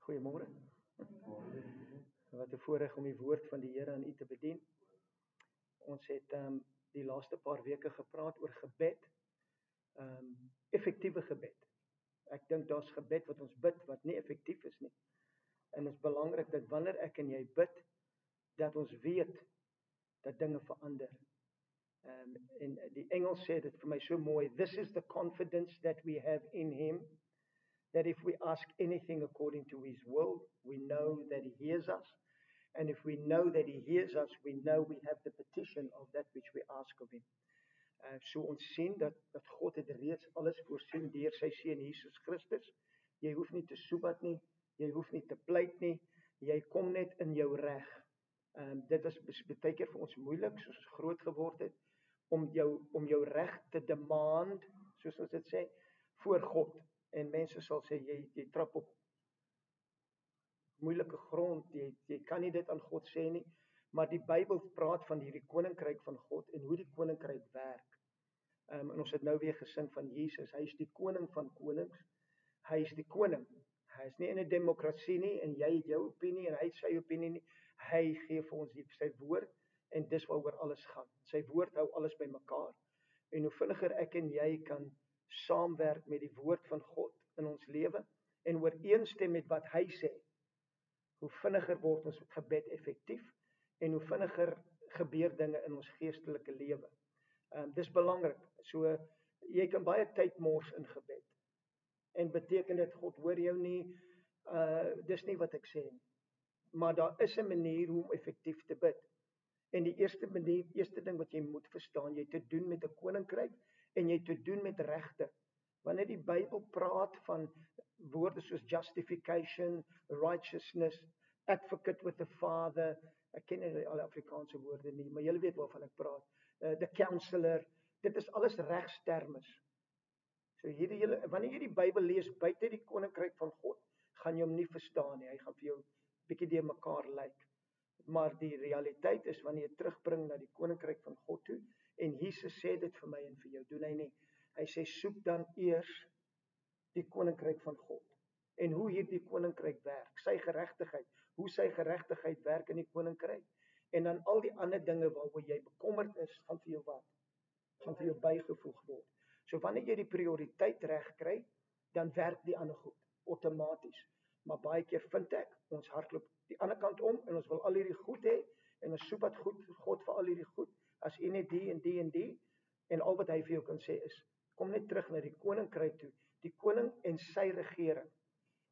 Goeiemôre. Wat 'n voorreg om die woord van die Here aan u te bedien. Ons het die laaste paar weke gepraat oor gebed. Effektiewe gebed. Ek dink daar's gebed wat ons bid wat nie effektief is nie. En dit is belangrik dat wanneer ek en jy bid, dat ons weet dat dinge verander. En die Engels sê dit vir my so mooi, this is the confidence that we have in him, that if we ask anything according to his will, we know that he hears us. And if we know that he hears us, we know we have the petition of that which we ask of him. So ons sien dat God het reeds alles voorsien deur sy seun Jesus Christus. Jy hoef nie te soebat nie, jy hoef nie te pleit nie, jy kom net in jou reg. Dit is baie keer vir ons moeilik, soos ons groot geword het, om jou reg te demand, soos ons dit sê, voor God. En mense sal sê, jy trap op moeilike grond, jy kan nie dit aan God sê nie, maar die Bybel praat van hierdie koninkryk van God en hoe die koninkryk werk. En ons het nou weer gesing van Jesus, hy is die koning van konings, hy is die koning, hy is nie in 'n demokrasie nie, en jy het jou opinie en hy het sy opinie nie, hy gee vir ons sy woord, en dis waaroor alles gaan, sy woord hou alles by mekaar, en hoe vinniger ek en jy kan saamwerk met die woord van God in ons lewe, en ooreenstem met wat hy sê, hoe vinniger word ons gebed effektief, en hoe vinniger gebeur dinge in ons geestelike lewe. Dis belangrik, so jy kan baie tyd mors in gebed, en beteken dit God hoor jou nie, dis nie wat ek sê nie, maar daar is 'n manier hoe om effektief te bid, en die eerste ding wat jy moet verstaan, jy het te doen met 'n koninkryk, en jy het te doen met regte. Wanneer die Bybel praat van woorde soos justification, righteousness, advocate with the Father, ek ken nie al die Afrikaanse woorde nie, maar julle weet waarvan ek praat, the counselor, dit is alles regstermes. So wanneer jy die Bybel lees buite die koninkryk van God, gaan jy hom nie verstaan nie, hy gaan vir jou bietjie deur mekaar lyk. Maar die realiteit is, wanneer jy terugbring na die koninkryk van God toe, en Jesus sê dit vir my en vir jou, doen hy nie. Hy sê, soek dan eers die koninkryk van God. En hoe hierdie koninkryk werk, sy geregtigheid, hoe sy geregtigheid werk in die koninkryk. En dan al die ander dinge waaroor jy bekommerd is, gaan vir jou wat? Gaan vir jou bygevoeg word. So wanneer jy die prioriteit reg kry, dan werk die ander goed, outomaties. Maar baie keer vind ek, ons hardloop die ander kant om, en ons wil al hierdie goed hê, en ons soek wat goed, God vir al hierdie goed, as jy net die en die en die, en al wat hy vir jou kan sê is, kom net terug na die koninkryk toe, die koning en sy regering,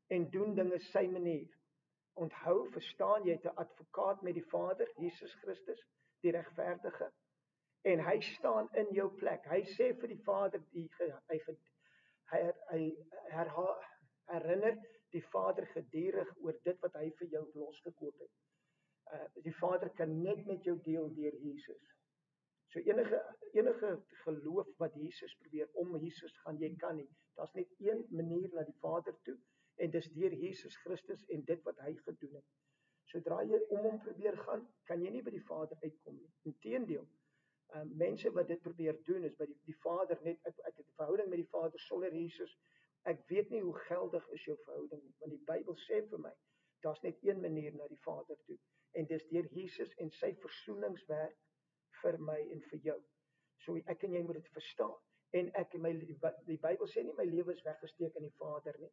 en doen dinge sy manier. Onthou, verstaan, jy het 'n advokaat met die Vader, Jesus Christus, die regverdige, en hy staan in jou plek. Hy sê vir die Vader, hy herinner die Vader gedurig oor dit wat hy vir jou losgekoop het. Die Vader kan net met jou deel deur Jesus. So enige geloof wat Jesus probeer om Jesus gaan, jy kan nie. Daar's net een manier na die Vader toe, en dis deur Jesus Christus en dit wat hy gedoen het. Sodra jy om hom probeer gaan, kan jy nie by die Vader uitkom nie. Inteendeel, mense wat dit probeer doen, is by die Vader net, ek het 'n verhouding met die Vader sonder Jesus, ek weet nie hoe geldig is jou verhouding nie, want die Bybel sê vir my, daar's net een manier na die Vader toe, en dis deur Jesus en sy versoeningswerk vir my en vir jou. So ek en jy moet dit verstaan, en die Bybel sê nie, my lewe is weggesteek in die Vader nie,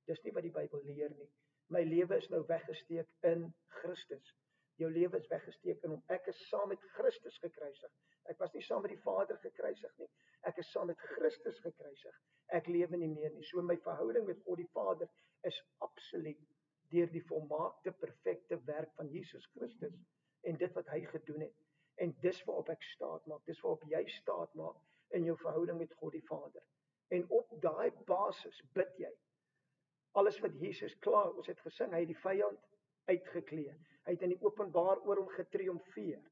dis nie wat die Bybel leer nie, my lewe is nou weggesteek in Christus, jou lewe is weggesteek in hom, ek is saam met Christus gekruisig, ek was nie saam met die Vader gekruisig nie, ek is saam met Christus gekruisig, ek lewe nie meer nie, so my verhouding met God die Vader is absoluut deur die volmaakte, perfekte werk van Jesus Christus, en dit wat hy gedoen het, en dis waarop ek staat maak, dis waarop jy staat maak, in jou verhouding met God die Vader, en op daai basis bid jy, alles wat Jesus klaar, ons het gesing, hy het die vyand uitgeklee, hy het in die openbaar oor hom getriomfeer,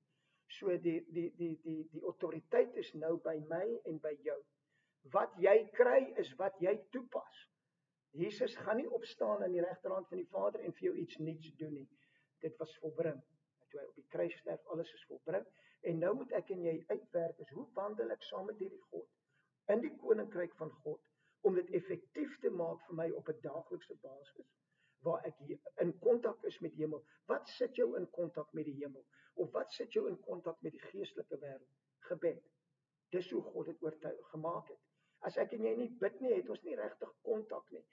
so die autoriteit is nou by my en by jou, wat jy kry is wat jy toepas, Jesus gaan nie opstaan aan die regterhand van die Vader en vir jou iets niets doen nie, dit was volbring, toe hy op die kruis sterf, alles is volbring, en nou moet ek en jy uitwerk, is hoe wandel ek saam met hierdie God, in die koninkryk van God, om dit effektief te maak vir my op 'n daaglikse basis. waar ek in kontak is met die hemel. Wat sit jou in kontak met die hemel? Of wat sit jou in kontak met die geestelike wêreld? Gebed. Dis hoe God dit gemaak het. As ek en jy nie bid nie, het ons nie regtig kontak nie.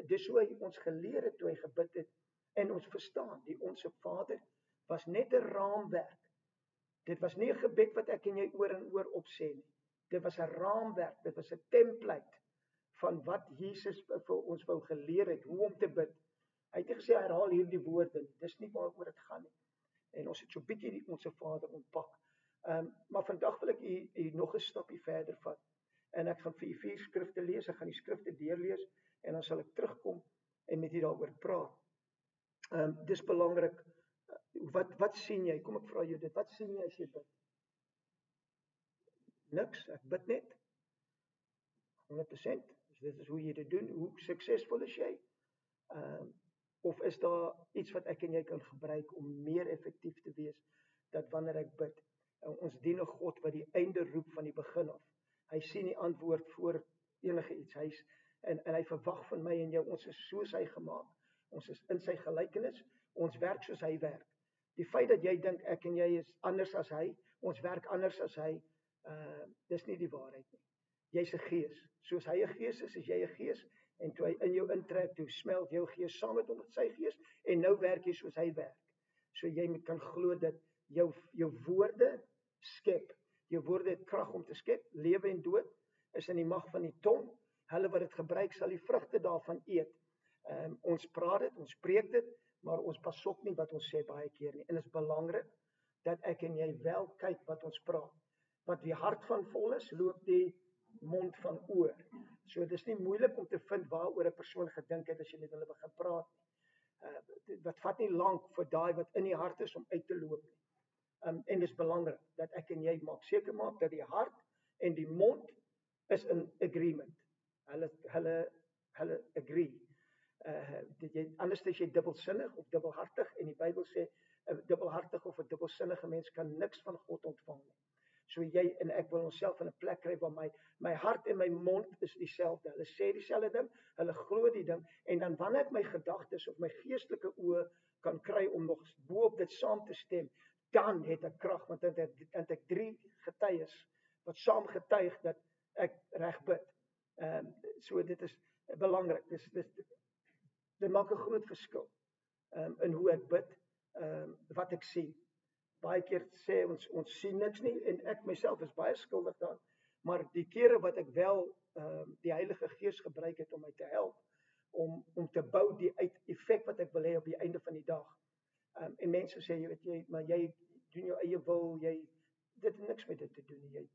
Dis hoe hy ons geleer het toe hy gebid het en ons verstaan. Die Onse Vader was net 'n raamwerk. Dit was nie 'n gebed wat ek en jy oor en oor opsê nie. Dit was 'n raamwerk, dit was 'n template van wat Jesus vir ons wou geleer het, hoe om te bid. Hy het nie gesê herhaal hierdie woorde nie. Dis nie waaroor dit gaan nie. En ons het so bietjie die Onse Vader ontpak. Maar vandag wil ek u nog 'n stapie verder vat. En ek gaan vir u 4 skrifte lees. Ek gaan die skrifte deurlees en dan sal ek terugkom en met u daaroor praat. Dis belangrik. Wat sien jy? Kom ek vra jou dit. Wat sien jy as jy bid? Niks. Ek bid net. 100%. Dit is hoe jy dit doen. Hoe suksesvol is jy? Of is daar iets wat ek en jy kan gebruik om meer effektief te wees, dat wanneer ek bid, ons dien 'n God wat die einde roep van die begin af. Hy sien die antwoord voor enige iets. En hy verwag van my en jou, ons is soos hy gemaak. Ons is in sy gelykenis, ons werk soos hy werk. Die feit dat jy dink ek en jy is anders as hy, ons werk anders as hy, dis nie die waarheid nie. Jy's 'n gees. Soos hy 'n gees is jy 'n gees. En toe hy in jou intrek, toe smelt jou gees saam met hom met sy gees, en nou werk jy soos hy werk. So jy moet kan glo dat jou woorde skep. Jou woorde het krag om te skep. Lewe en dood is in die mag van die tong. Hulle wat dit gebruik sal die vrugte daarvan eet. Ons praat dit, ons preek dit, maar ons pas op nie wat ons sê baie keer nie. En dit is belangrik dat ek en jy wel kyk wat ons praat. Wat die hart van vol is, loop die mond van oor. So dit is nie moeilik om te vind waaroor 'n persoon gedink het as jy met hulle begin praat nie. Dit vat nie lank vir daai wat in die hart is om uit te loop nie. En dis belangrik dat ek en jy seker maak dat die hart en die mond is in agreement. Hulle agree. Anders is jy dubbelsinnig of dubbelhartig en die Bybel sê 'n dubbelhartige of 'n dubbelsinnige mens kan niks van God ontvang nie. So jy en ek wil onsself in 'n plek kry waar my hart en my mond is dieselfde. Hulle sê dieselfde ding, hulle glo die ding, en dan wanneer ek my gedagtes of my geestelike oë kan kry om nog bo op dit saam te stem, dan het ek krag, want dan het ek 3 getuies wat saam getuig dat ek reg bid. So dit is belangrik. Dit maak 'n groot verskil in hoe ek bid, wat ek sien. Baie keer sê ons sien niks nie, en ek myself is baie skuldig daaraan, maar die kere wat ek wel die Heilige Gees gebruik het om my te help, om te bou die effek wat ek wil hê op die einde van die dag. En mense sê, maar jy doen jou eie wil, dit het niks met dit te doen nie.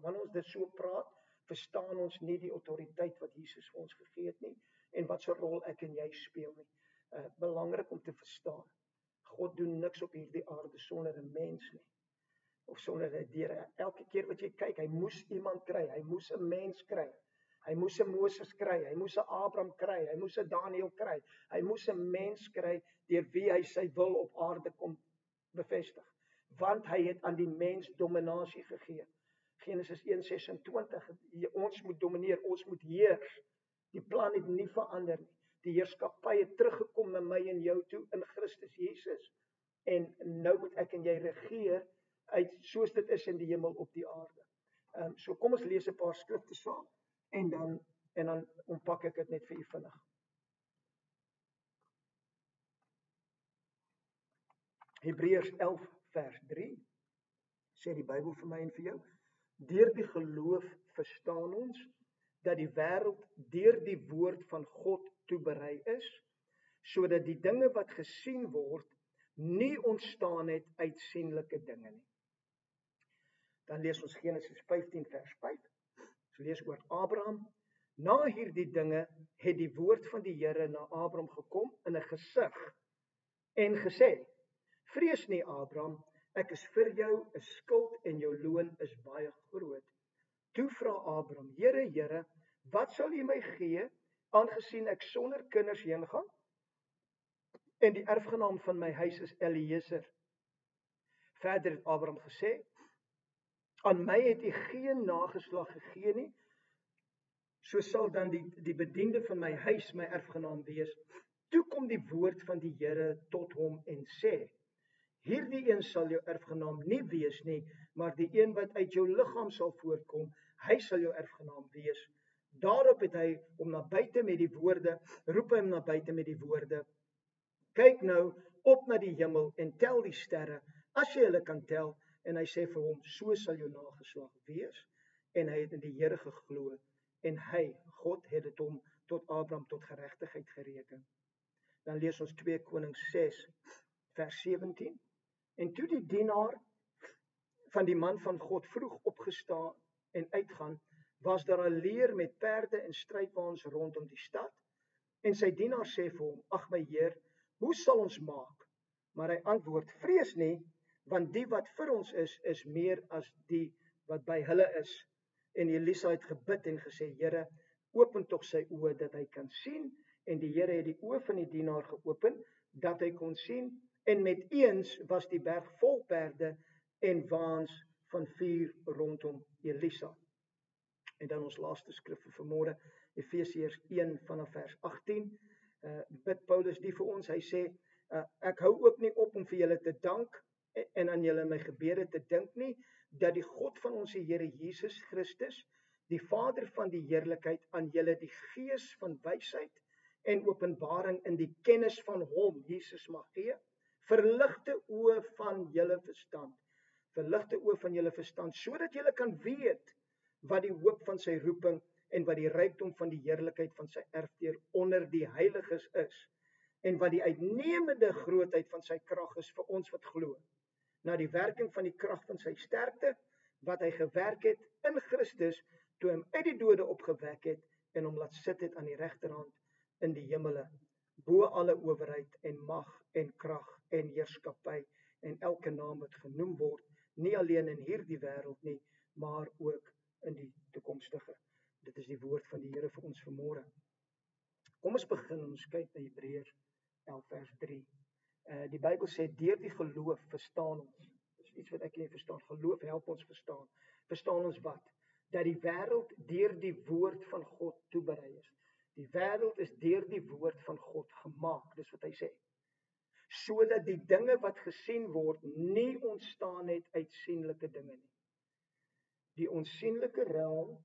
Wanneer ons dit so praat, verstaan ons nie die autoriteit wat Jesus vir ons gegee het nie, en wat so 'n rol ek en jy speel nie. Belangrik om te verstaan. God doen niks op hierdie aarde sonder 'n mens nie. Of sonder 'n dier. Elke keer wat jy kyk, hy moes iemand kry, hy moes 'n mens kry. Hy moes 'n Moses kry, hy moes 'n Abraham kry, hy moes 'n Daniël kry. Hy moes 'n mens kry deur wie hy sy wil op aarde kom bevestig. Want hy het aan die mens dominasie gegee. Genesis 1:26, ons moet domineer, ons moet heers. Die plan het nie verander nie. Die heerskappy het teruggekom na my en jou toe in Christus Jesus. En nou moet ek en jy regeer uit soos dit is in die hemel op die aarde. So kom ons lees 'n paar skrifte saam en dan ontpak ek dit net vir u vinnig. Hebreërs 11 vers 3 sê die Bybel vir my en vir jou: deur die geloof verstaan ons dat die wêreld deur die woord van God toeberei is, sodat die dinge wat gesien word nie ontstaan het uit sienlike dinge nie. Dan lees ons Genesis 15 vers 5. Ons lees oor Abraham. Na hierdie dinge het die woord van die Here na Abraham gekom in 'n gesig en gesê: vrees nie, Abraham, ek is vir jou 'n skild en jou loon is baie groot. Toe vra Abraham: Here, wat sal U my gee, aangesien ek sonder kinders heen gaan? En die erfgenaam van my huis is Eliezer. Verder het Abraham gesê: aan my het U geen nageslag gegee nie, so sal dan die bediende van my huis my erfgenaam wees. Toe kom die woord van die Here tot hom en sê: Hierdie een sal jou erfgenaam nie wees nie, maar die een wat uit jou liggaam sal voortkom, hy sal jou erfgenaam wees. Daarop het hy hom na buite met die woorde, roep hy hom na buite met die woorde: Kyk nou op na die hemel en tel die sterre, as jy hulle kan tel. En hy sê vir hom: So sal jou nageslag wees. En hy het in die Here geglo, en hy, God, het dit hom tot Abraham tot geregtigheid gereken. Dan lees ons 2 Konings 6 vers 17. En toe die dienaar van die man van God vroeg opgestaan en uitgaan, was daar 'n leer met perde en strydwaans rondom die stad. En sy dienaar sê vir hom: Ag my Heer, hoe sal ons maak? Maar hy antwoord: Vrees nie, want die wat vir ons is meer as die wat by hulle is. En Elisa het gebid en gesê: Here, open tog sy oë dat hy kan sien. En die Here het die oë van die dienaar geopen, dat hy kon sien. En met eens was die berg vol perde en waans van vuur rondom Elisa. En dan ons laaste skrif vir vanmôre, Efesiërs 1 vanaf vers 18. Bid Paulus die vir ons, hy sê: Ek hou ook nie op om vir julle te dank en aan julle in my gebede te dink nie, dat die God van ons Here Jesus Christus, die Vader van die heerlikheid, aan julle die gees van wysheid en openbaring in die kennis van hom, Jesus, mag gee. Verligte oë van julle verstand. Verligte oë van julle verstand, sodat julle kan weet wat die hoop van sy roeping en wat die rykdom van die heerlikheid van sy erfdeel onder die heiliges is, en wat die uitnemende grootheid van sy krag is vir ons wat glo, na die werking van die krag van sy sterkte, wat hy gewerk het in Christus, toe hom uit die dode opgewek het, en hom laat sit het aan die regterhand in die hemele, bo alle owerheid en mag en krag en heerskappy en elke naam wat genoem word, nie alleen in hierdie wêreld nie, maar ook in die toekomstige. Dit is die woord van die Here vir ons vanmôre. Kom ons begin, ons kyk na Hebreërs 11 vers 3. Die Bybel sê: deur die geloof verstaan ons. Dis iets wat ek nie verstaan. Geloof help ons verstaan. Verstaan ons wat? Dat die wêreld deur die woord van God toeberei is. Die wêreld is deur die woord van God gemaak, dis wat hy sê. Sodat die dinge wat gesien word nie ontstaan het uit sienlike dinge nie. Die onsienlike realm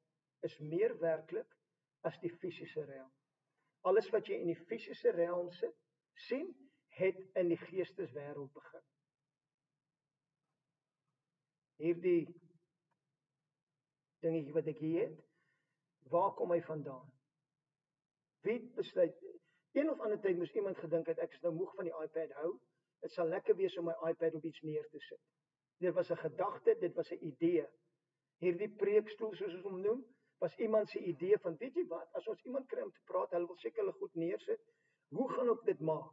is meer werklik as die fisiese realm. Alles wat jy in die fisiese realm sien, het in die geesteswêreld begin. Hierdie dingetjie wat ek hier het, waar kom hy vandaan? Wie besluit? Een of ander tyd moes iemand gedink het, ek is nou moeg van die iPad hou, dit sal lekker wees om my iPad op iets neer te sit. Dit was 'n gedagte, dit was 'n idee. Hierdie preekstoel, soos ons hom noem, was iemand se idee van, weet jy wat, as ons iemand kry om te praat, hulle wil seker hulle goed neersit, hoe gaan ek dit maak?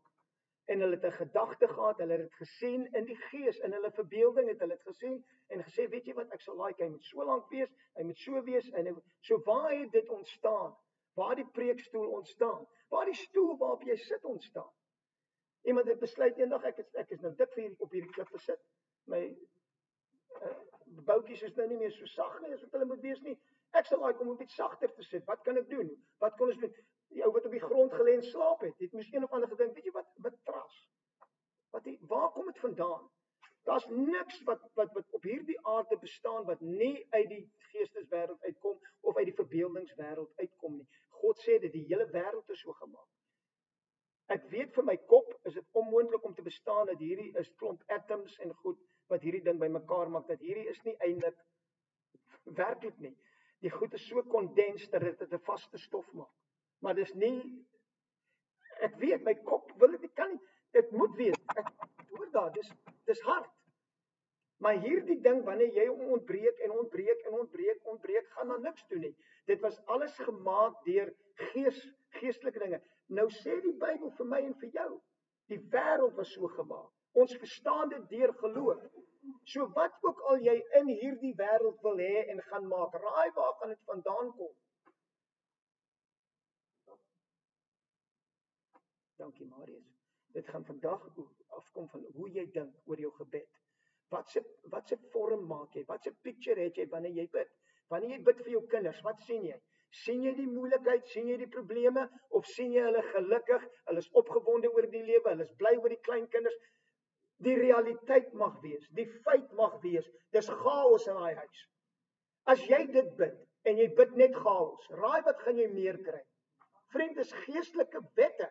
En hulle het 'n gedagte gehad, hulle het dit gesien in die gees, in hulle verbeelding het hulle dit gesien, en gesê, weet jy wat, ek sal like, hy moet so lank wees, hy moet so wees, en so waar het dit ontstaan? Waar die preekstoel ontstaan? Waar die stoel waarop jy sit ontstaan? Iemand het besluit eendag, ek is nou dik vir op hierdie klip gesit, my boutjies is nou nie meer so sag nie, as wat hulle moet wees nie, ek sal like om op iets sagter te sit, wat kan ek doen? Wat kon ons doen? Die ou wat op die grond gelê en slaap het moes een of ander gedink, weet jy wat tras? Waar kom dit vandaan? Daar's niks wat op hierdie aarde bestaan wat nie uit die geesteswêreld uitkom of uit die verbeeldingswêreld uitkom nie. God sê dit, die hele wêreld is so gemaak. Ek weet vir my kop is dit onmoontlik om te bestaan dat hierdie is klomp atoms en goed wat hierdie ding bymekaar maak, dat hierdie is nie eintlik werklik nie. Die goed is so kondens dat dit 'n vaste stof maak. Maar dis nie, ek weet, my kop wil dit kan nie, dit moet wees, ek hoor daar, dis hard. Maar hierdie ding, wanneer jy ontbreek, gaan daar niks toe nie. Dit was alles gemaak deur geestelike dinge. Nou sê die Bybel vir my en vir jou, die wêreld was so gemaak. Ons verstaan dit deur geloof. So wat ook al jy in hierdie wêreld wil hê en gaan maak, raai waar gaan dit vandaan kom? Dankie Marius. Dit gaan vandag afkom van hoe jy dink oor jou gebed. Wat se vorm maak jy? Wat se picture het jy wanneer jy bid? Wanneer jy bid vir jou kinders, wat sien jy? Sien jy die moeilikheid, sien jy die probleme, of sien jy hulle gelukkig, hulle is opgewonde oor die lewe, hulle is bly oor die kleinkinders? Die realiteit mag wees, die feit mag wees, dis chaos in daai huis. As jy dit bid, en jy bid net chaos, raai wat gaan jy meer kry? Vriend, dis geestelike wette.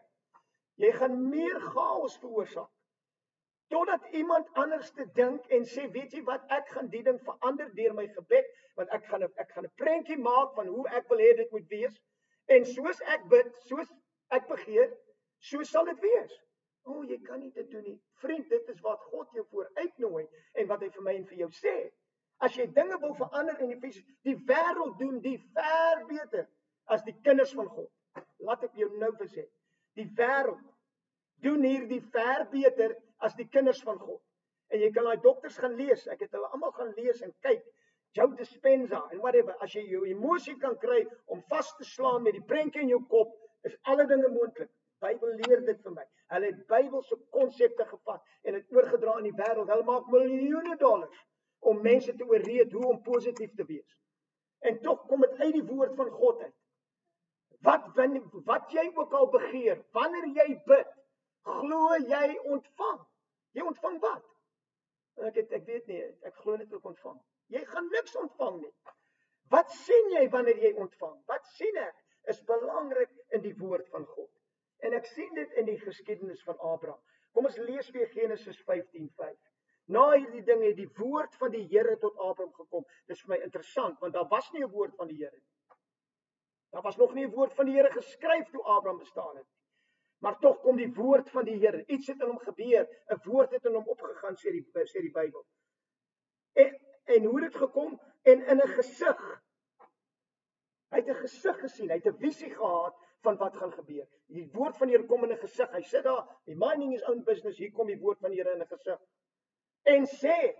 Jy gaan meer chaos veroorsaak. Totdat iemand anders te dink en sê, weet jy wat, ek gaan die ding verander deur my gebed, want ek gaan 'n prentjie maak van hoe ek wil hê dit moet wees, en soos ek bid, soos ek begeer, so sal dit wees. Jy kan nie dit doen nie. Vriend, dit is wat God jou voor uitnooi, en wat hy vir my en vir jou sê. As jy dinge wil verander in die wêreld doen die ver beter as die kinders van God. Laat ek jou nou sê, die wêreld doen hier die ver beter as die kinders van God. En jy kan daai dokters gaan lees, ek het hulle almal gaan lees en kyk, Joe Dispenza en whatever, as jy jou emosie kan kry om vas te slaan met die prentjie in jou kop, is alle dinge moontlik. Bybel leer dit vir my. Hulle het Bybelse konsepte gevat en dit oorgedra in die wêreld. Hulle maak miljoene dollars om mense te oorreed hoe om positief te wees. En tog kom dit uit die woord van God uit. Wat jy ook al begeer, wanneer jy bid, glo jy ontvang. Jy ontvang wat? Ek weet nie, ek glo net ek ontvang. Jy gaan niks ontvang nie. Wat sien jy wanneer jy ontvang? Wat sien ek? Is belangrik in die woord van God. En ek sien dit in die geskiedenis van Abraham. Kom ons lees weer Genesis 15:5. Na hierdie dinge het die woord van die Here tot Abraham gekom. Dit is vir my interessant, want daar was nie 'n woord van die Here nie. Daar was nog nie 'n woord van die Here geskryf toe Abraham bestaan het. Maar tog kom die woord van die Here. Iets het in hom gebeur, 'n woord het in hom opgegaan, sê die Bybel. En hoe het dit gekom? En in 'n gesig. Hy het 'n gesig gesien, hy het 'n visie gehad van wat gaan gebeur. Die woord van die Here kom in 'n gesig. Hy sit daar, hy minding his own business, hier kom die woord van die Here in 'n gesig. En sê,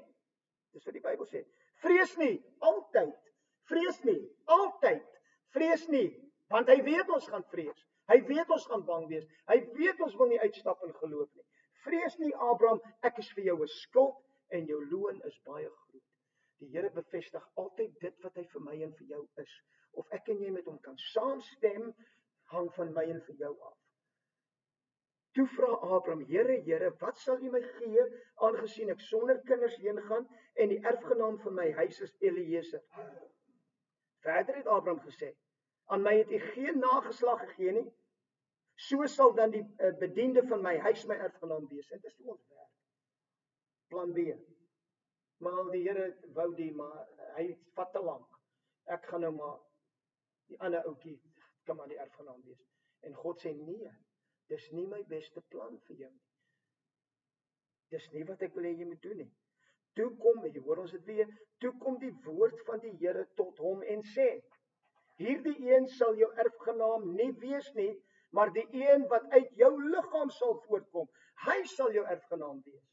dis wat die Bybel sê, vrees nie, altyd. Vrees nie, altyd. Vrees nie, want hy weet ons gaan vrees. Hy weet ons gaan bang wees. Hy weet ons wil nie uitstap in geloof nie. Vrees nie, Abraham, ek is vir jou 'n skuld en jou loon is baie groot. Die Here bevestig altyd dit wat hy vir my en vir jou is. Of ek en jy met hom kan saamstem, hang van my en vir jou af. Toe vra Abraham, Here, wat sal U my gee, aangesien ek sonder kinders heen gaan, en die erfgenaam van my huis is Eliezer? Verder het Abraham gesê, aan my het U geen nageslag gegee nie, so sal dan die bediende van my huis my erfgenaam wees. En dis ons werk. Plan B. Maar die Here wou maar hy vat te lank. Ek gaan nou maar die ander ouetjie kan maar die erfgenaam wees. En God sê nee, dis nie my beste plan vir jou nie. Dis nie wat ek wil hê jy moet doen nie. Toe kom, jy hoor ons dit weer, toe kom die woord van die Here tot hom en sê, hierdie een sal jou erfgenaam nie wees nie, maar die een wat uit jou liggaam sal voortkom, hy sal jou erfgenaam wees.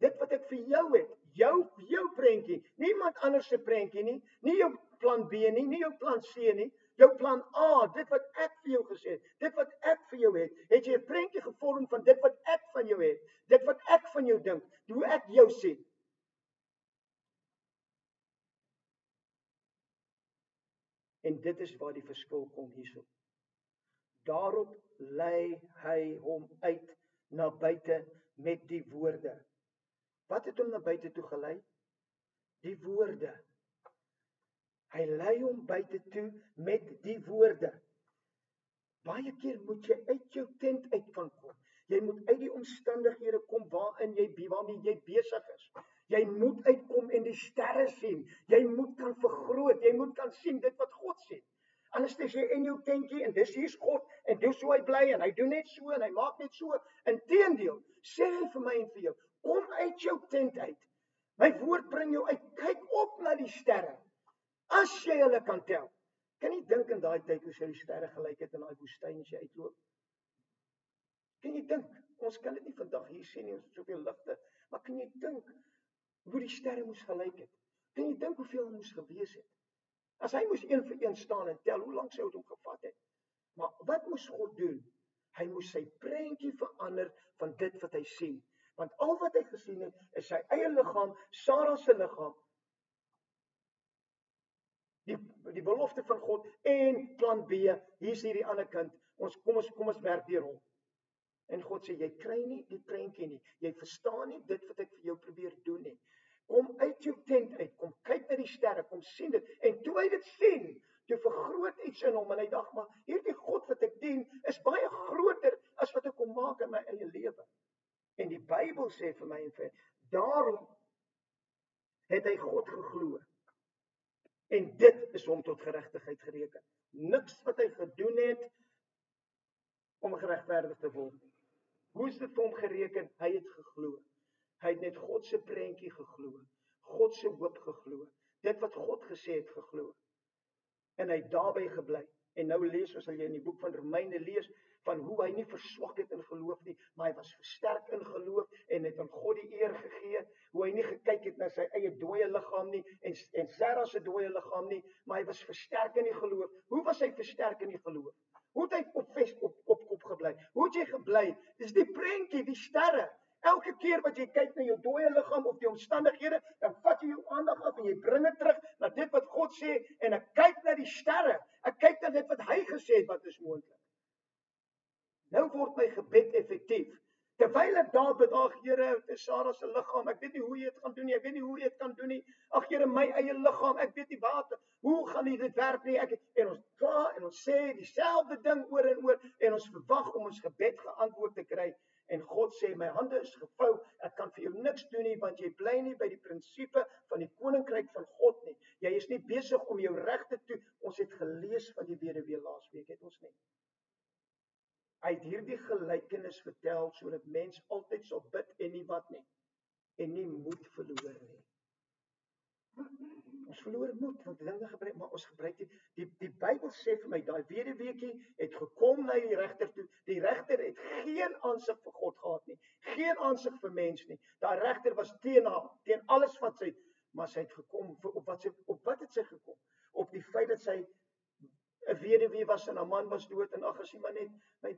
Dit wat ek vir jou het, jou prentjie, niemand anders se prentjie nie, nie jou plan B nie jou plan C nie, jou plan A, dit wat ek vir jou gesê het, dit wat ek vir jou het jy 'n prentjie gevorm van dit wat ek van jou het, dit wat ek van jou dink, hoe ek jou sien. En dit is waar die verskil kom hierso. Daarop lei hy hom uit na buite met die woorde. Wat het hom na buite toe gelei? Die woorde. Hy lei hom buite toe met die woorde. Baie keer moet jy uit jou tent uit kan kom. Jy moet uit die omstandighede kom waarmee jy besig is. Jy moet uitkom en die sterre sien. Jy moet kan vergroot. Jy moet kan sien dit wat God sien. Anders is jy in jou tentjie en dis hier's God en dis hoe hy bly en hy doen net so en hy maak net so. Inteendeel, sê hy vir my en vir jou, kom uit jou tent uit. My woord bring jou uit. Kyk op na die sterre. As jy hulle kan tel. Kan jy dink in daai tyd hoe sy die sterre gelyk het in daai woestyn as jy uitloop? Kan jy dink? Ons kan dit nie vandag hier sien nie, ons het soveel ligte, maar kan jy dink hoe die sterre moes gelyk het? Kan jy dink hoeveel moes gewees het? As hy moes een vir een staan en tel, hoe lank sou dit hom gevat het? Maar wat moes God doen? Hy moes sy prentjie verander van dit wat hy sien. Want al wat hy gesien het, is sy eie liggaam, Sarah se liggaam. die belofte van God en plan B, hier's hierdie ander kind. Kom ons werk die rol. En God sê, jy kry nie die prentjie nie. Jy verstaan nie dit wat ek vir jou probeer doen nie. Kom uit jou tent uit, kom kyk na die sterre, kom sien dit. En toe hy dit sien, toe vergroot iets in hom en hy dink, maar hierdie God wat ek dien is baie groter as wat ek kon maak in my eie lewe. En die Bybel sê vir my en vir daarom het hy God geglo. En dit is hom tot geregtigheid gereken. Niks wat hy gedoen het om geregverdig te word. Hoe is dit vir hom gereken? Hy het geglo. Hy het net God se prentjie geglo. God se hoop geglo. Dit wat God gesê het geglo. En hy het daarby gebly. En nou lees ons, as jy in die boek van Romeine lees, van hoe hy nie verswak het in geloof nie, maar hy was versterk in geloof en het aan God die eer gegee, hoe hy nie gekyk het na sy eie dooie liggaam nie, en Sarah se dooie liggaam nie, maar hy was versterk in die geloof. Hoe was hy versterk in die geloof? Hoe het hy op kop gebly? Hoe het jy gebly? Dis die prentjie, die sterre. Elke keer wat jy kyk na jou dooie liggaam of die omstandighede, dan vat jy jou aandag af en jy bring dit terug na dit wat God sê, en ek kyk na die sterre. Ek kyk na dit wat hy gesê het wat is moontlik. Nou word my gebed effektief. Terwyl ek daar bid, ag Here, dit is Sarah se liggaam, ek weet nie hoe jy dit gaan doen nie, ek weet nie hoe jy dit kan doen nie. Ag Here, my eie liggaam, ek weet nie hoe gaan dit werk nie. En ons klaar en ons sê dieselfde ding oor en oor en ons verwag om ons gebed geantwoord te kry. En God sê, my hande is gevou, ek kan vir jou niks doen nie, want jy bly nie by die prinsipe van die koninkryk van God nie. Jy is nie besig om jou reg te doen. Ons het gelees van die weduwee laasweek, het ons nie? Hy het hierdie gelykenis vertel, sodat mens altyd sal bid en nie wat nie. En nie moed verloor nie. Ons verloor moed, want dinge gebruik, maar ons gebruik die Bybel sê vir my, daai weduweetjie het gekom na die regter toe. Die regter het geen aansig vir God gehad nie. Geen aansig vir mens nie. Daai regter was teen haar, teen alles wat sy, maar sy het gekom, op wat het sy gekom? Op die feit dat sy 'n weduwee was en haar man was dood, en ag, as jy maar net,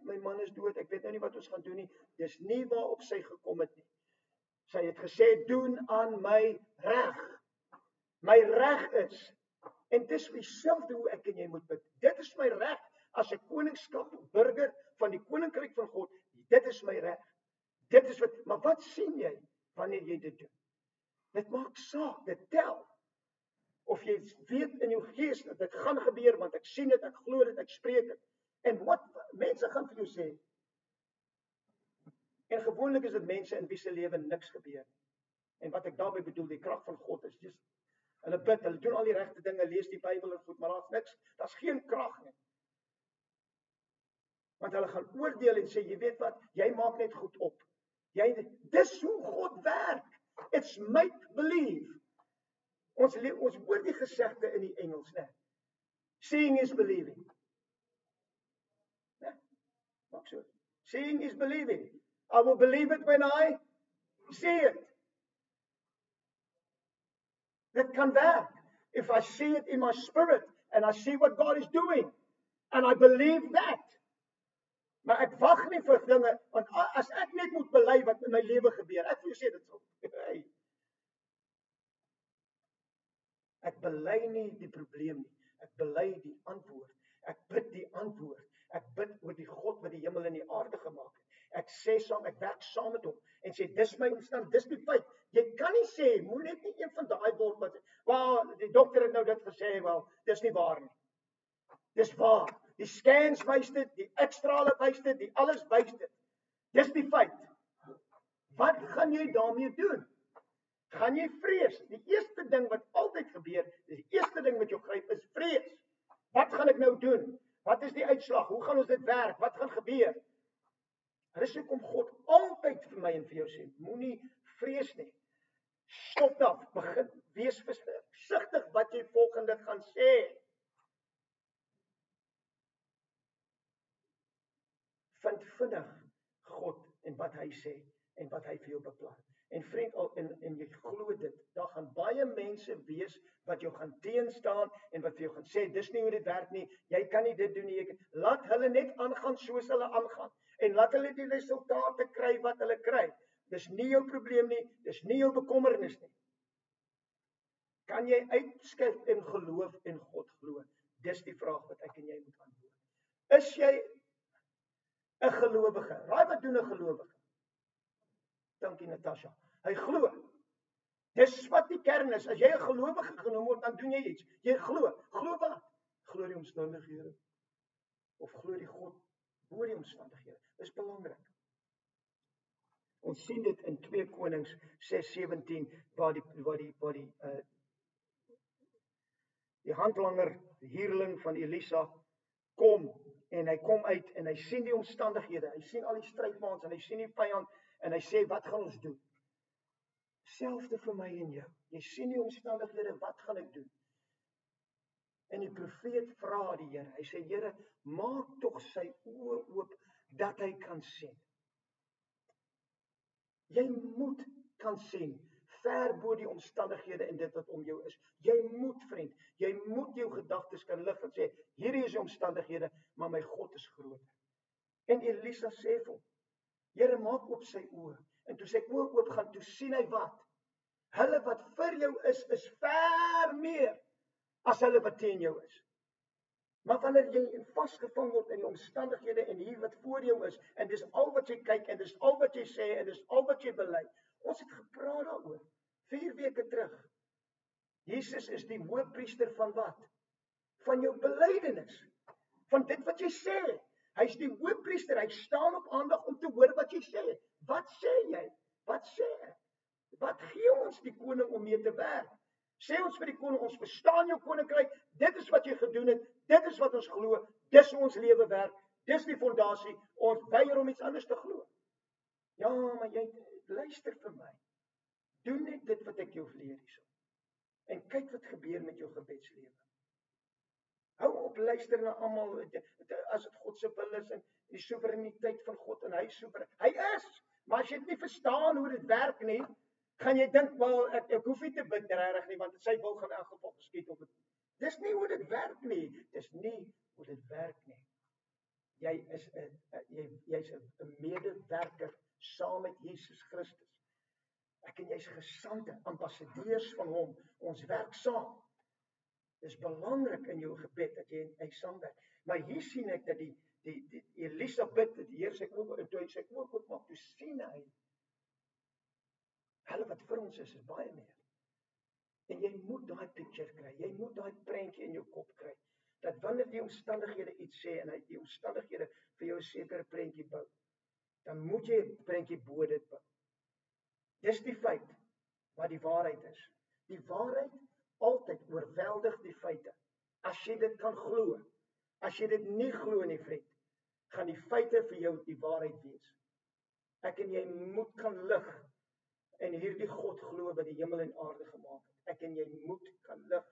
my man is dood, ek weet nou nie wat ons gaan doen nie. Dis nie waarop sy gekom het nie. Sy het gesê, doen aan my reg. My reg is, en dis dieselfde hoe ek en jy moet bid. Dit is my reg as 'n koningskap burger van die koninkryk van God. Dit is my reg. Dit is wat, maar wat sien jy wanneer jy dit doen? Dit maak saak, dit tel. Of jy weet in jou gees dat dit gaan gebeur, want ek sien dit, ek glo dit, ek spreek dit. En wat mense gaan vir jou sê. En gewoonlik is dit mense in wie se lewe niks gebeur. En wat ek daarmee bedoel, die krag van God is just, hulle bid, hulle doen al die regte dinge, lees die Bybel en goed, maar daar's niks, daar's geen krag nie. Want hulle gaan oordeel en sê, jy weet wat, jy maak net goed op. Dis hoe God werk. It's make believe. Ons hoor die gesegde in die Engels, né? Seeing is believing. Né? Maak so. Seeing is believing. I will believe it when I see it. Dit kan werk. If I see it in my spirit and I see what God is doing and I believe that. Maar ek wag nie vir dinge, want as ek net moet bely wat in my lewe gebeur, ek wil sê dit sal. Ek bely nie die probleem nie. Ek bely die antwoord. Ek bid die antwoord. Ek bid oor die God wat die hemel en die aarde gemaak het. Ek sê saam, ek werk saam met hom en sê dis my omstand, dis die feit. Jy kan nie sê, moet net nie een van daai word wat, wel, die dokter het nou dit gesê, wel, dis nie waar nie. Dis waar. Die scans wys dit, die ekstrale wys dit, die alles wys dit. Dis die feit. Wat gaan jy daarmee doen? Gaan jy vrees? Die eerste ding wat altyd gebeur, die eerste ding wat jou gryp is vrees. Wat gaan ek nou doen? Wat is die uitslag? Hoe gaan ons dit werk? Wat gaan gebeur? Dis hoekom God altyd vir my en vir jou sê, moenie vrees nie. Stop dan, begin wees versigtig wat jy volgende gaan sê. Vind vinnig God en wat hy sê en wat hy vir jou beplan. En vriend, en jy glo dit, daar gaan baie mense wees wat jou gaan teenstaan en wat vir jou gaan sê, dis nie hoe dit werk nie, jy kan nie dit doen nie, laat hulle net aangaan soos hulle aangaan, en laat hulle die resultate kry wat hulle kry. Dis nie jou probleem nie, dis nie jou bekommernis nie. Kan jy uitskif in geloof en God glo? Dis die vraag wat ek en jy moet antwoord. Is jy 'n gelowige? Raai wat doen 'n gelowige? Dankie Natasha. Hy glo. Dis wat die kern is. As jy 'n gelowige genoem word, dan doen jy iets. Jy glo. Glo wat? Glo die omstandighede. Of glo die God bo die omstandighede. Dis belangrik. Ons sien dit in 2 Konings 6:17 waar die handlanger, die huurling van Elisa kom en hy kom uit en hy sien die omstandighede. Hy sien al die strydmaans en hy sien die vyand en hy sê wat gaan ons doen? Selfde vir my en jou. Jy sien die omstandighede, wat gaan ek doen? En die profeet vra die Here. Hy sê Here, maak tog sy oë oop dat hy kan sien. Jy moet kan sien ver bo die omstandighede en dit wat om jou is. Jy moet, vriend, jy moet jou gedagtes kan lig en sê hierdie is die omstandighede, maar my God is groter. En Elisa sê vir hom, Here, maak oop sy oë. En toe sy oë oop gaan, toe sien hy wat? Hulle wat vir jou is ver meer as hulle wat teen jou is. Maar wanneer jy vasgevang word in die omstandighede en hier wat voor jou is, en dis al wat jy kyk, en dis al wat jy sê, en dis al wat jy bely. Ons het gepraat daaroor, 4 weke terug. Jesus is die hoëpriester van wat? Van jou belydenis. Van dit wat jy sê. Hy is die hoëpriester, hy staan op aandag om te hoor wat jy sê. Wat sê jy? Wat sê ek? Wat gee ons die koning om mee te werk? Sê ons vir die koning, ons verstaan jou koninkryk, dit is wat jy gedoen het, dit is wat ons glo, dis ons lewe werk, dis die fondasie, ons weier om iets anders te glo. Ja, maar jy, luister vir my, doen net dit wat ek jou leer hierso, en kyk wat gebeur met jou gebedslewe. Hou op luister na almal, as dit God se wil is, en die soewereiniteit van God, en hy is soewerein, hy is, maar as jy dit nie verstaan hoe dit werk nie, gaan jy dink, wel, ek hoef nie te bid regtig nie, want sy wil gaan in elk geval geskied op dit. Dis nie hoe dit werk nie. Dis nie hoe dit werk nie. Jy's 'n medewerker saam met Jesus Christus. Ek en jy's gesande, ambassadeurs van hom. Ons werk saam. Dis belangrik in jou gebed dat jy en hy saamwerk. Maar hier sien ek dat die Elisa bid, die Here sê ook, toe hy sê ook maak, toe sien hy hulle wat vir ons is baie meer. En jy moet daai picture kry, jy moet daai prentjie in jou kop kry, dat wanneer die omstandighede iets sê, en hy die omstandighede vir jou 'n sekere prentjie bou, dan moet jy 'n prentjie bo dit bou. Dis die feit, wat die waarheid is. Die waarheid altyd oorweldig die feite, as jy dit kan glo. As jy dit nie glo nie, vriend, gaan die feite vir jou die waarheid wees. Ek en jy moet kan lig, en hierdie God glo wat die hemel en aarde gemaak het. Ek en jy moet kan lig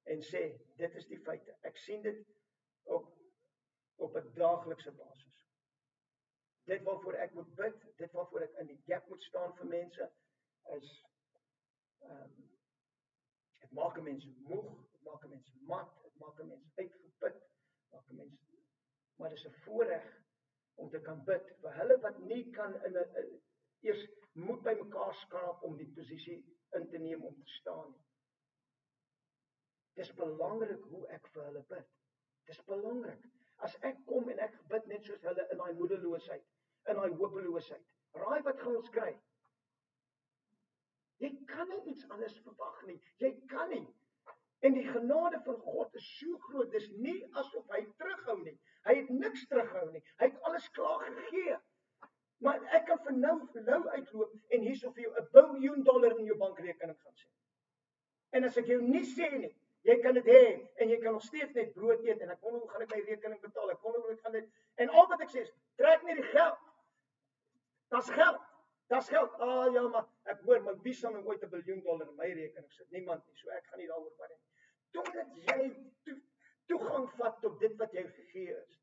en sê, dit is die feite. Ek sien dit op 'n daaglikse basis. Dit waarvoor ek moet bid, dit waarvoor ek in die gap moet staan vir mense, is, dit maak 'n mens moeg, dit maak 'n mens mat, dit maak 'n mens uitgeput, maak 'n mens, maar dit is 'n voorreg om te kan bid, vir hulle wat nie kan eers moet by mekaar skraap om die posisie in te neem om te staan. Dis belangrik hoe ek vir hulle bid. Dis belangrik. As ek kom en ek bid net soos hulle in daai moedeloosheid, in daai hopeloosheid, raai wat gaan ons kry? Jy kan nie iets anders verwag nie. Jy kan nie. En die genade van God is so groot, dis nie asof hy terughou nie. Hy het niks terughou nie. Hy het alles klaar gegee. Maar ek kan vir nou uitloop en hierso vir jou $1 biljoen in jou bankrekening gaan sê. En as ek jou nie sê nie, jy kan dit hê en jy kan nog steeds net brood eet en ek wonder hoe gaan ek my rekening betaal. Ek wonder hoe ek gaan dit en al wat ek sê is, trek net die geld. Dis geld. Dis geld. Ja, maar ek hoor my wie sal ooit $1 biljoen in my rekening sit? Niemand nie. So ek gaan nie daaroor praat nie. Totdat jy toegang vat tot dit wat jy gegee is,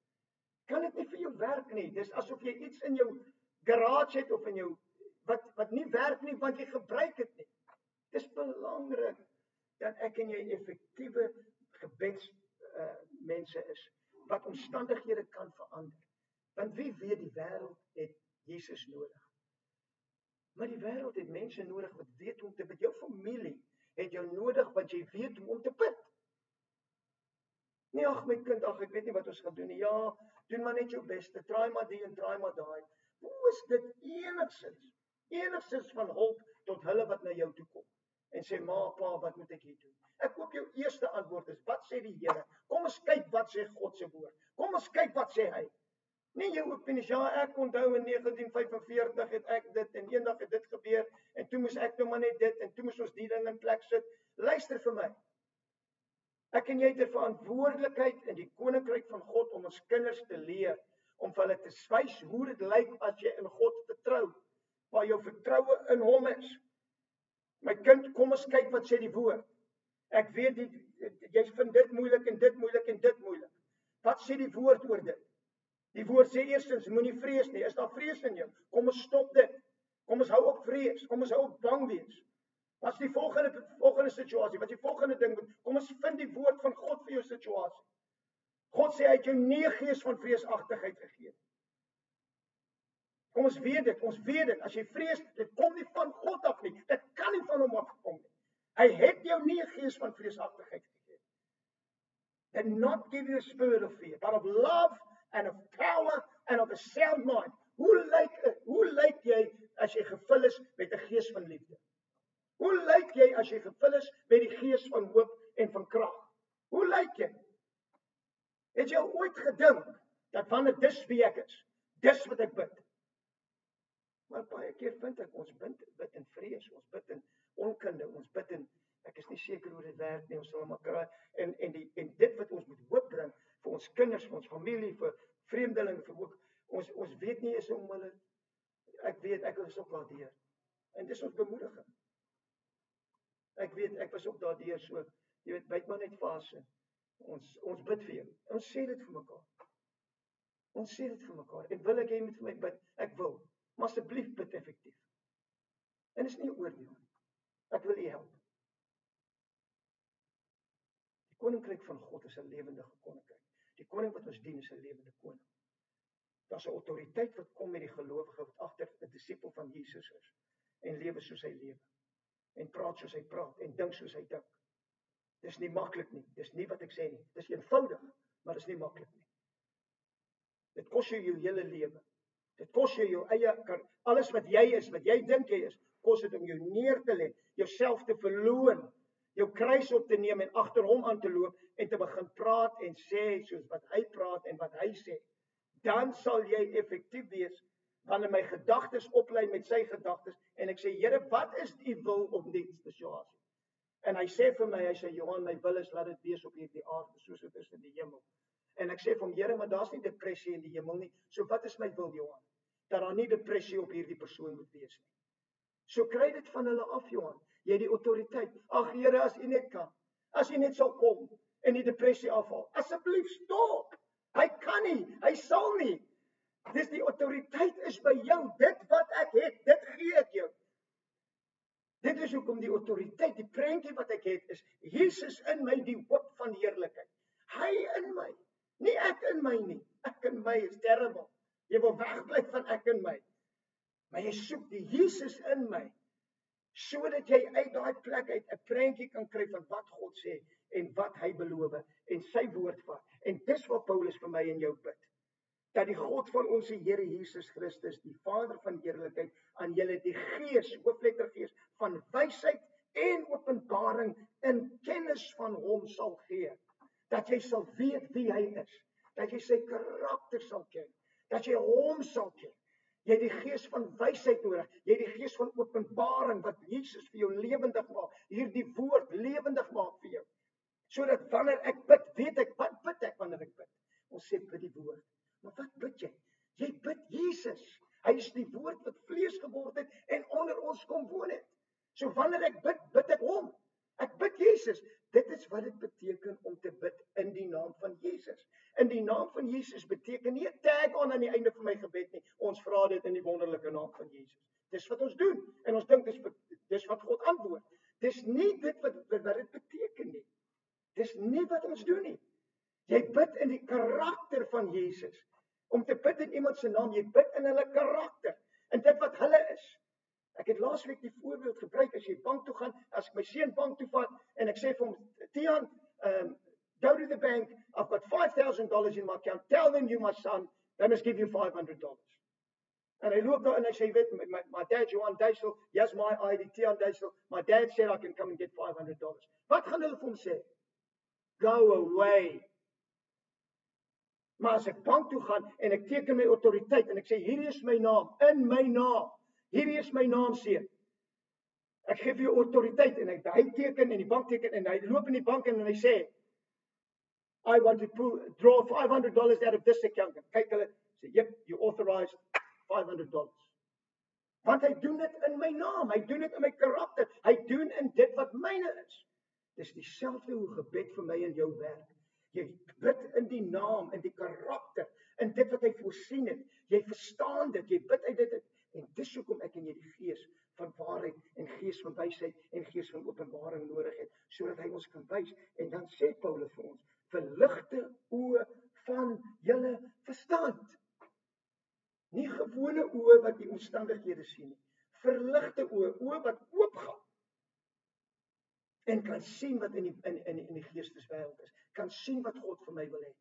kan dit nie vir jou werk nie. Dis asof jy iets in jou garage het of in jou wat nie werk nie want jy gebruik dit nie. Dis belangrik dat ek en jy effektiewe gebedsmense is wat omstandighede kan verander. Want wie weet die wêreld het Jesus nodig. Maar die wêreld het mense nodig wat weet hoe om te bid. Jou familie het jou nodig want jy weet hoe om te bid. Nee, ag my kind, ag ek weet nie wat ons gaan doen nie. Ja, doen maar net jou beste. Try maar die en try maar daai. Hoe is dit enigstens van hulp tot hulle wat na jou toe kom en sê ma, pa, wat moet ek hier doen? Ek hoop jou eerste antwoord is, wat sê die Here? Kom ons kyk wat sê God se woord. Kom ons kyk wat sê hy. Nee, jou opinies, ja, ek onthou in 1945 het ek dit en eendag het dit gebeur en toe moes ek nou maar net dit en toe moes ons die ding in plek sit. Luister vir my. Ek en jy het 'n verantwoordelikheid in die koninkryk van God om ons kinders te leer, om vir hulle te wys hoe dit lyk as jy in God vertrou, waar jou vertroue in hom is. My kind, kom ons kyk wat sê die woord. Ek weet jy vind dit moeilik en dit moeilik en dit moeilik. Wat sê die woord oor dit? Die woord sê eerstens, moenie vrees nie. Is daar vrees in jou? Kom ons stop dit. Kom ons hou op vrees. Kom ons hou op bang wees. Wat is die volgende situasie? Wat is die volgende ding? Kom ons vind die woord van God vir jou situasie. God sê hy het jou nie 'n gees van vreesagtigheid gegee. Kom ons weet dit. As jy vrees, dit kom nie van God af nie. Dit kan nie van hom afkom nie. Hy het jou nie 'n gees van vreesagtigheid gegee. Did not give you a spirit of fear, but of love and of power and of a sound mind. Hoe lyk jy as jy gevul is met 'n gees van liefde? Hoe lyk jy as jy gevul is met die gees van hoop en van krag? Hoe lyk jy? Het jy ooit gedink dat wanneer dis wie ek is, dis wat ek bid? Maar baie keer vind ek ons bid in vrees, ons bid in onkunde, ons bid in ek is nie seker hoe dit werk nie, ons sal maar kry en dit wat ons moet hoop bring vir ons kinders, vir ons familie, vir vreemdelinge, vir ook ons weet nie is om hulle ek was ook daardeur. En dis ons bemoediging. Ek was ook daardeur so, jy weet, byt maar net vas. Ons bid vir jou. Ons sê dit vir mekaar. En wil ek jy moet vir my bid? Ek wil. Maar asseblief bid effektief. En is nie 'n oordeel. Ek wil u help. Die koninkryk van God is 'n lewendige koninkryk. Die koning wat ons dien is 'n lewende koning. Daar's 'n autoriteit wat kom met die gelowige wat agter 'n disipel van Jesus is en lewe soos hy lewe. En praat soos hy praat en dink soos hy dink. Dis nie maklik nie. Dis nie wat ek sê nie. Dis eenvoudig, maar dis nie maklik nie. Dit kos jou hele lewe. Dit kos jou eie alles wat jy is, wat jy dink jy is, kos dit om jou neer te lê, jouself te verloon, jou kruis op te neem en agter hom aan te loop en te begin praat en sê soos wat hy praat en wat hy sê. Dan sal jy effektief wees wanneer my gedagtes oplei met sy gedagtes en ek sê Here, wat is u wil op die situasie? En hy sê vir my, hy sê Johan, my wil is laat dit wees op hierdie aarde soos dit is in die hemel. En ek sê vir hom, Here, maar daar's nie depressie in die hemel nie. So wat is my wil, Johan? Dat daar nie depressie op hierdie persoon moet wees nie. So kry dit van hulle af, Johan. Jy het die autoriteit. Ag Here, as u net kan. As u net sal kom en die depressie afhaal. Asseblief stop. Hy kan nie, hy sal nie. Dis die autoriteit is by jou. Dit wat ek het, dit gee ek jou. Dit is hoekom die autoriteit, die prentjie wat ek het is Jesus in my, die hoop van heerlikheid. Hy in my, nie ek in my nie. Ek in my is terrible. Jy wil wegbly van ek in my. Maar jy soek die Jesus in my, sodat jy uit daai plek uit 'n prentjie kan kry van wat God sê en wat hy beloof en sy woord vat. En dis wat Paulus vir my en jou bid. Dat die God van ons Here Jesus Christus, die Vader van heerlikheid, aan julle die Gees, hoofletter Gees, van wysheid en openbaring in kennis van hom sal gee. Dat jy sal weet wie hy is. Dat jy sy karakter sal ken. Dat jy hom sal ken. Jy het die gees van wysheid nodig. Jy het die gees van openbaring wat Jesus vir jou lewendig maak. Hierdie woord lewendig maak vir jou. Sodat wanneer ek bid, weet ek wat bid ek wanneer ek bid. Ons sê bid die woord. Maar wat bid jy? Jy bid Jesus. Hy is die woord wat vlees geword het en onder ons kom woon het. So wanneer ek bid, bid ek hom. Ek bid Jesus. Dit is wat dit beteken om te bid in die naam van Jesus. In die naam van Jesus beteken nie 'n tag aan die einde van my gebed nie. Ons vra dit in die wonderlike naam van Jesus. Dis wat ons doen en ons dink dis wat God antwoord. Dis nie dit wat dit beteken nie. Dis nie wat ons doen nie. Jy bid in die karakter van Jesus. Om te bid in iemand se naam, jy bid in hulle karakter, in dit wat hulle is. Ek het laasweek die voorbeeld gebruik, as jy bank toe gaan, as ek my seun bank toe vat, en ek sê vir hom, Tiaan, go to the bank, I've got $5,000 in my account, tell them you my son, they must give you $500. En hy loop daar en hy sê, weet, my dad, Johan Duisel, here's my ID, Tiaan Duisel, my dad said I can come and get $500. Wat gaan hulle vir hom sê? Go away. Maar as ek bank toe gaan, en ek teken my autoriteit, en ek sê, hierdie is my naam, in my naam, hierdie is my naam, seun. Ek gee vir jou autoriteit, en hy teken, en die bank teken, en hy loop in die bank, en hy sê, I want to draw $500 out of this account. Kyk hulle, sê, yep, you authorized $500. Want hy doen dit in my naam, hy doen dit in my karakter, hy doen in dit wat myne is. Dis dieselfde hoe gebed vir my en jou werk. Jy bid in die naam, in die karakter, in dit wat hy voorsien het. Jy verstaan dit, jy bid uit dit. En dis hoekom ek en jy die gees van waarheid en gees van wysheid en gees van openbaring nodig het, sodat hy ons kan wys. En dan sê Paulus vir ons, verligte oë van julle verstand. Nie gewone oë wat die omstandighede sien nie. Verligte oë wat oopgaan. En kan sien wat in die geesteswêreld is. Kan sien wat God vir my wil hê.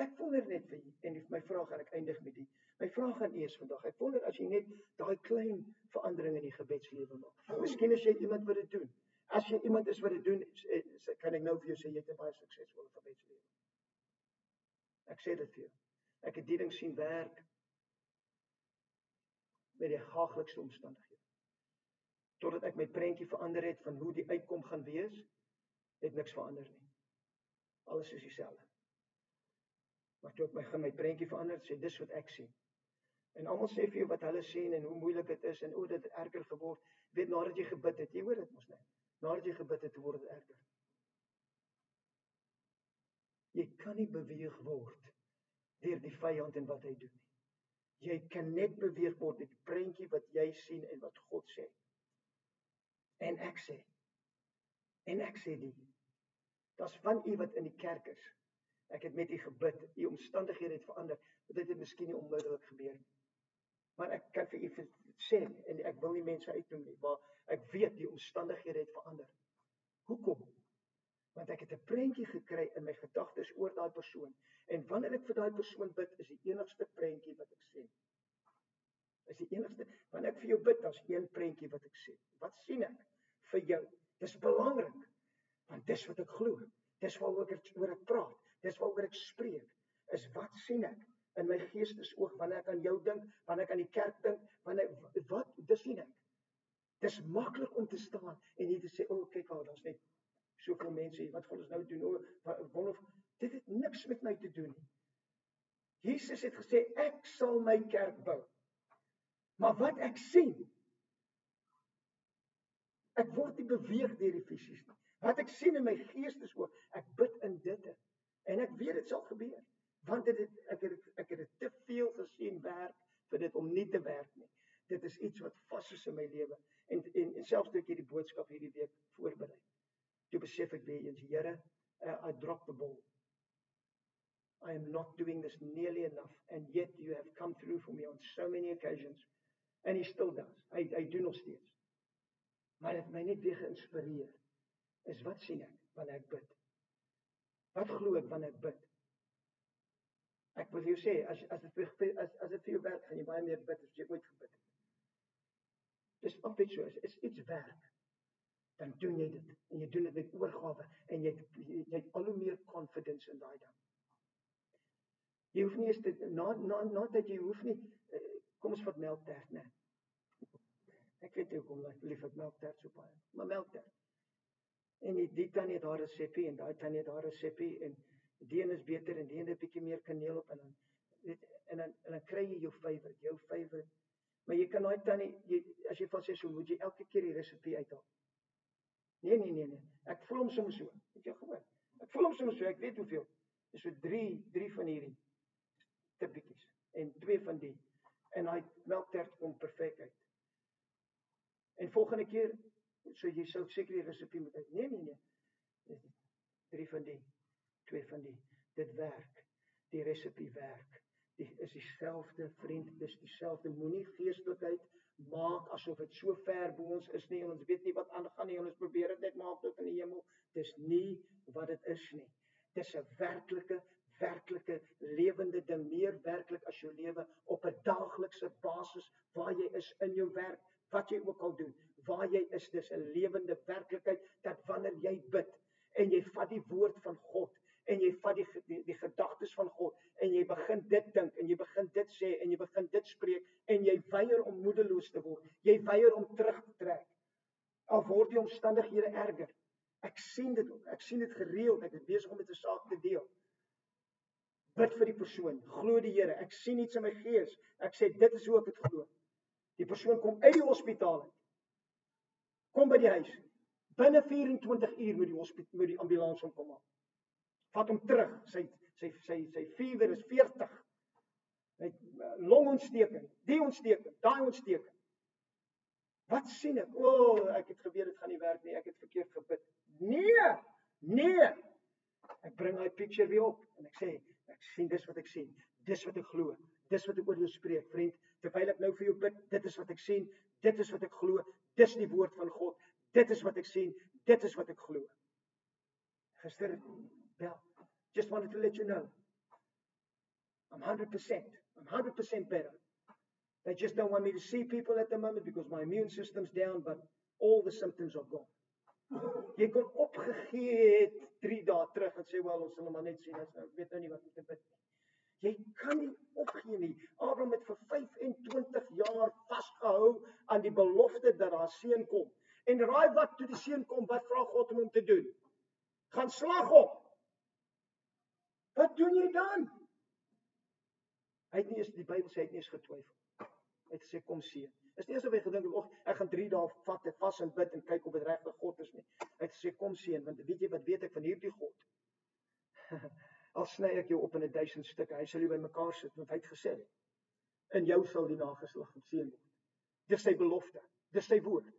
Ek wonder net vir u, en my vraag gaan ek eindig met die. My vraag aan u is vandag, ek wonder as jy net daai klein verandering in die gebedslewe maak. Miskien is jy iemand wat dit doen. As jy iemand is wat dit doen, kan ek nou vir jou sê, jy het 'n baie suksesvolle gebedslewe. Ek sê dit vir jou. Ek het die ding sien werk met die gaaglikste omstandighede. Totdat ek my prentjie verander het van hoe die uitkom gaan wees, het niks verander nie. Alles is dieselfde. Maar toe ek my prentjie verander, sê dis wat ek sien. En almal sê vir jou wat hulle sien en hoe moeilik dit is en dit het erger geword. Weet nadat jy gebid het, jy hoor dit mos net. Nadat jy gebid het, word dit erger. Jy kan nie beweeg word deur die vyand en wat hy doen nie. Jy kan net beweeg word deur die prentjie wat jy sien en wat God sê. En ek sê die, daar's van u wat in die kerk is. Ek het met u gebid, u omstandighede het verander, dit het miskien nie onmiddellik gebeur nie. Maar ek kan vir u sê, en ek wil nie mense uitnoem nie, maar ek weet die omstandighede het verander. Hoekom? Want ek het 'n prentjie gekry in my gedagtes oor daai persoon. En wanneer ek vir daai persoon bid, is die enigste prentjie wat ek sien. Is die enigste, wanneer ek vir jou bid, daar's een prentjie wat ek sien. Wat sien ek vir jou? Dis belangrik, want dis wat ek glo. Dis waaroor ek praat. Dis waaroor ek spreek. Is wat sien ek in my geestesoog wanneer ek aan jou dink, wanneer ek aan die kerk dink, wat dis sien ek. Dis maklik om te staan en hier te sê, kyk al, daar's net soveel mense, wat gaan ons nou doen? Wonder, dit het niks met my te doen nie. Jesus het gesê, ek sal my kerk bou. Maar wat ek sien, ek word nie beweeg deur die fisies nie. Wat ek sien in my geestesoog, ek bid in dit. En ek weet dit sal gebeur. Want ek het dit te veel gesien werk vir dit om nie te werk nie. Dit is iets wat vas is in my lewe. En selfs toe ek hierdie boodskap hierdie week voorberei. Toe besef ek weer eens, Here, I dropped the ball. I am not doing this nearly enough, and yet you have come through for me on so many occasions. And he still does. Hy doen nog steeds. Maar dit my net weer geïnspireer, is wat sien ek wanneer ek bid? Wat glo ek wanneer ek bid? Ek wil jou sê, as dit vir jou werk, gaan jy baie meer bid as jy ooit gebid het. Dis altyd so, as iets werk, dan doen jy dit, en jy doen dit met oorgawe, en jy het al hoe meer confidence in daai ding. Jy hoef nie eens dit, nadat jy hoef nie, kom ons vat melktert, né? Ek weet nie hoekom ek lief het melktert so baie, maar melktert. En die tannie het haar resepie, en daai tannie het haar resepie, en die een is beter, en die een het 'n bietjie meer kaneel op, en dan kry jy jou favorite. Maar jy kan daai tannie, as jy van sê so, moet jy elke keer die resepie uithaal. Nee, ek voel hom soms so, het jy gehoor? Ek voel hom soms so, ek weet hoeveel, dis so 3 van hierdie, tippietjies, en 2 van die, en daai melktert kom perfek uit. En volgende keer, so jy sou seker die resepie moet uit, nee, 3 van die, 2 van die, dit werk, die resepie werk, is dieselfde, vriend, dis dieselfde. Moenie geestelikheid maak asof dit so ver bo ons is nie, en ons weet nie wat aangaan nie, en ons probeer dit net maak tot in die hemel. Dis nie wat dit is nie. Dis 'n werklike lewende ding, meer werklik as jou lewe op 'n daaglikse basis, waar jy is in jou werk, wat jy ook al doen, waar jy is, dis 'n lewende werklikheid, dat wanneer jy bid, en jy vat die woord van God, en jy vat die gedagtes van God, en jy begin dit dink, en jy begin dit sê, en jy begin dit spreek, en jy weier om moedeloos te word, jy weier om terug te trek, al word die omstandighede erger. Ek sien dit gereeld, ek is besig om met 'n saak te deel. Bid vir die persoon, glo die Here, ek sien iets in my gees, ek sê, dit is hoe ek het glo. Die persoon kom uit die hospitaal uit, kom by die huis, binne 24 uur moet die ambulans hom kom haal. Vat hom terug, sy fever is 40, hy het longontsteking, die ontsteking, daai ontsteking. Wat sien ek? Ek het geweet dit gaan nie werk nie, ek het verkeerd gebid. Nee, ek bring daai picture weer op, en ek sê, ek sien dis wat ek sien, dis wat ek glo, dis wat ek oor jou spreek, vriend, terwyl ek nou vir jou bid, dit is wat ek sien, dit is wat ek glo, dis die woord van God, dit is wat ek sien, dit is wat ek glo. Gister, just wanted to let you know, I'm 100% better. They just don't want me to see people at the moment because my immune system's down, but all the symptoms are gone. Jy kon opgegee het 3 dae terug en sê, wel, ons sal maar net sien, ek weet nou nie wat om te bid nie. Jy kan nie opgee nie. Abraham het vir 25 jaar vasgehou aan die belofte dat daar 'n seun kom. En raai wat, toe die seun kom, wat vra God om hom te doen? Gaan slag hom. Wat doen jy dan? Hy het nie eens, die Bybel sê, hy het nie eens getwyfel. Hy het gesê, kom seun. Is nie asof hy gedink het, ek gaan 3 dae vat en vas en bid en kyk of dit regtig God is nie. Hy het gesê, kom seun, want weet jy wat weet ek van hierdie God? Al sny ek jou op in 1000 stukke, hy sal jou bymekaar sit, want hy het gesê, in jou sal die nageslag geseën word. Dis sy belofte, dis sy woord.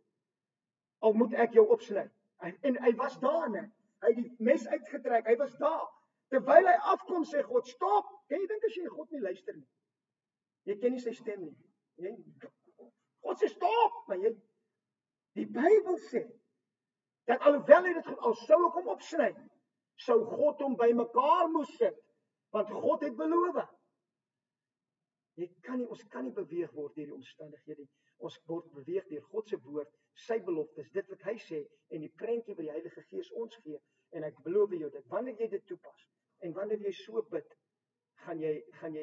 Al moet ek jou opsny. En hy was daar, né? Hy het die mes uitgetrek, hy was daar. Terwyl hy afkom, sê God, stop! Kan jy dink as jy God nie luister nie? Jy ken nie sy stem nie. God sê, stop! Maar die Bybel sê, dat alhoewel hy dit al sou ek hom opsny, sou God hom bymekaar moes sit, want God het beloof. Ons kan nie beweeg word deur die omstandighede. Ons word beweeg deur God se woord, sy beloftes, dit wat hy sê, en die prentjie wat die Heilige Gees ons gee, en ek beloof jou dat wanneer jy dit toepas, en wanneer jy so bid, gaan jy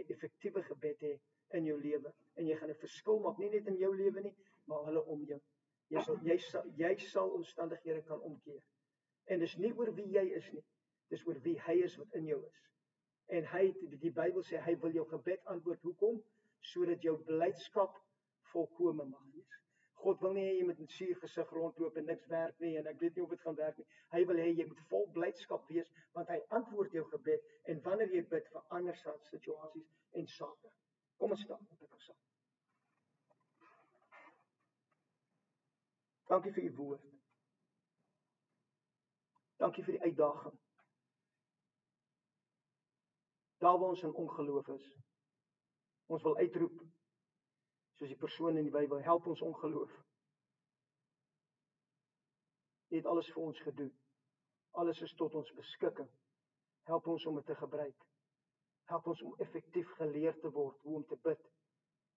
effektiewe gebed hê in jou lewe, en jy gaan 'n verskil maak, nie net in jou lewe nie, maar hulle om jou. Jy sal omstandighede kan omkeer. En dis nie oor wie jy is nie, dis oor wie hy is wat in jou is. En die Bybel sê, hy wil jou gebed antwoord. Hoekom? Sodat jou blydskap volkome mag wees. God wil nie hê jy moet met suur gesig rondloop en niks werk nie, en ek weet nie of dit gaan werk nie. Hy wil hê jy moet vol blydskap wees, want hy antwoord jou gebed, en wanneer jy bid, verander situasies en sake. Kom ons staan, bid ons saam. Dankie vir u woord. Dankie vir die uitdaging. Daar waar ons in ongeloof is, ons wil uitroep, soos die persoon in die Bybel, help ons ongeloof. Jy het alles vir ons gedoen. Alles is tot ons beskikking. Help ons om dit te gebruik. Help ons om effektief geleer te word hoe om te bid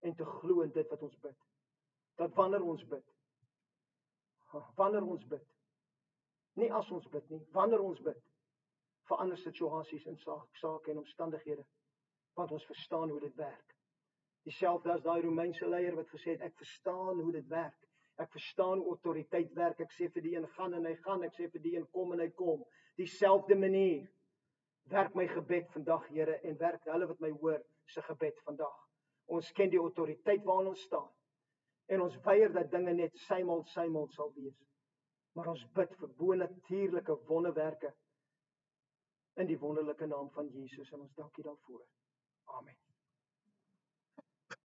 en te glo in dit wat ons bid. Dat wanneer ons bid, nie as ons bid nie, wanneer ons bid, verander situasies en sake en omstandighede, want ons verstaan hoe dit werk. Dieselfde as daai Romeinse leier wat gesê het, ek verstaan hoe dit werk. Ek verstaan hoe autoriteit werk. Ek sê vir die een gaan en hy gaan, ek sê vir die een kom en hy kom. Dieselfde manier werk my gebed vandag, Here, en werk hulle wat my hoor se gebed vandag. Ons ken die autoriteit waarin ons staan. En ons weier dat dinge net symal sal wees. Maar ons bid vir bonatuurlike wonderwerke in die wonderlike naam van Jesus, en ons dankie daarvoor. Amen.